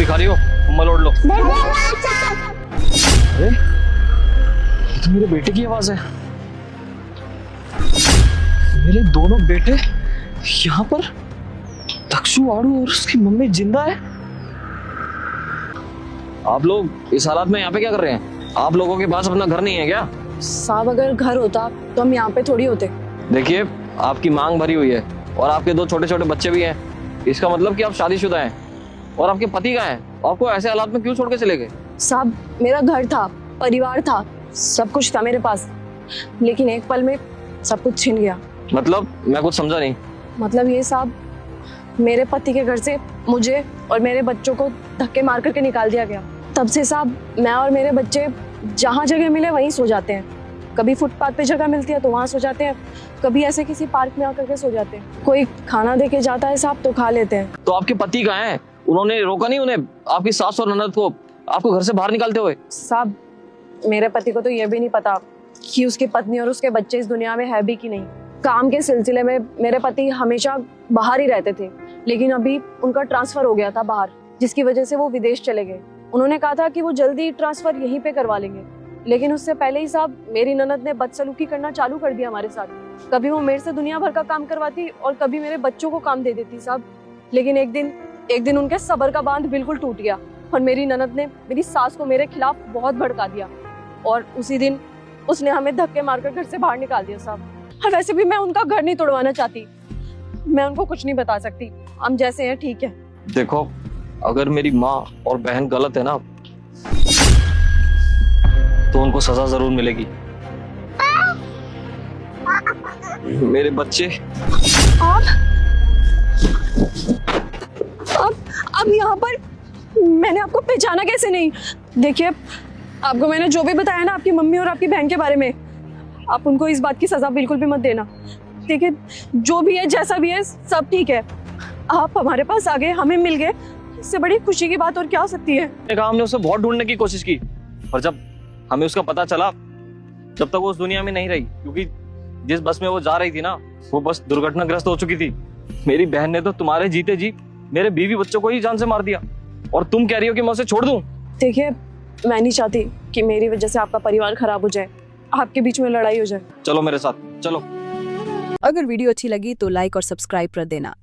भिखारी हो, मल ओढ़ लो। अरे ये तो मेरे बेटे की आवाज है। मेरे दोनों बेटे यहाँ पर, दक्षु, आड़ू और उसकी मम्मी जिंदा है। आप लोग इस हालात में यहाँ पे क्या कर रहे हैं? आप लोगों के पास अपना घर नहीं है क्या? साहब अगर घर होता तो हम यहाँ पे थोड़ी होते। देखिए, आपकी मांग भरी हुई है और आपके 2 छोटे छोटे बच्चे भी हैं। इसका मतलब कि आप शादीशुदा हैं। और आपके पति कहाँ हैं? आपको ऐसे हालात में क्यों छोड़ के चले गए? साहब मेरा घर था, परिवार था, सब कुछ था मेरे पास, लेकिन एक पल में सब कुछ छिन गया। मतलब मैं कुछ समझा नहीं। मतलब ये साहब, मेरे पति के घर से मुझे और मेरे बच्चों को धक्के मार करके निकाल दिया गया। तब से साहब मैं और मेरे बच्चे जहाँ जगह मिले वहीं सो जाते हैं। कभी फुटपाथ पे जगह मिलती है तो वहाँ सो जाते हैं, कभी ऐसे किसी पार्क में आकर के सो जाते हैं। कोई खाना दे के जाता है साहब तो खा लेते हैं। तो आपके पति कहाँ हैं? उन्होंने रोका नहीं उन्हें, आपकी सास और ननद को, आपको घर से बाहर निकालते हुए? साहब मेरे पति को तो ये भी नहीं पता कि उसकी पत्नी और उसके बच्चे इस दुनिया में है भी कि नहीं। काम के सिलसिले में मेरे पति हमेशा बाहर ही रहते थे, लेकिन अभी उनका ट्रांसफर हो गया था बाहर, जिसकी वजह से वो विदेश चले गए। उन्होंने कहा था कि वो जल्दी ट्रांसफर यहीं पे करवा लेंगे, लेकिन उससे पहले ही साहब मेरी ननद ने बदसलूकी करना चालू कर दिया हमारे साथ। कभी वो मेरे से दुनिया भर का काम करवाती और कभी मेरे बच्चों को काम दे देती साहब। लेकिन एक दिन उनके सब्र का बांध बिल्कुल टूट गया और मेरी ननद ने मेरी सास को मेरे खिलाफ बहुत भड़का दिया और उसी दिन उसने हमें धक्के मारकर घर से बाहर निकाल दिया साहब। और वैसे भी मैं उनका घर नहीं तोड़वाना चाहती, मैं उनको कुछ नहीं बता सकती। हम जैसे हैं ठीक है। देखो, अगर मेरी माँ और बहन गलत है ना तो उनको सजा जरूर मिलेगी। मेरे बच्चे अब यहाँ पर मैंने आपको पहचाना कैसे नहीं? देखिए, आपको मैंने जो भी बताया ना आपकी मम्मी और आपकी बहन के बारे में, आप उनको इस बात की सजा बिल्कुल भी मत देना। देखिए, जो भी है जैसा भी है सब ठीक है। आप हमारे पास आ गए, हमें मिल गए, इससे बड़ी खुशी की बात और क्या हो सकती है? हमने उसे बहुत ढूंढने की कोशिश की, पर जब हमें उसका पता चला जब तक वो उस दुनिया में नहीं रही, क्योंकि जिस बस में वो जा रही थी ना वो बस दुर्घटनाग्रस्त हो चुकी थी। मेरी बहन ने तो तुम्हारे जीते जी मेरे बीवी बच्चों को ही जान से मार दिया और तुम कह रही हो कि मैं उसे छोड़ दूं? देखिए, मैं नहीं चाहती कि मेरी वजह से आपका परिवार खराब हो जाए, आपके बीच में लड़ाई हो जाए। चलो मेरे साथ चलो। अगर वीडियो अच्छी लगी तो लाइक और सब्सक्राइब कर देना।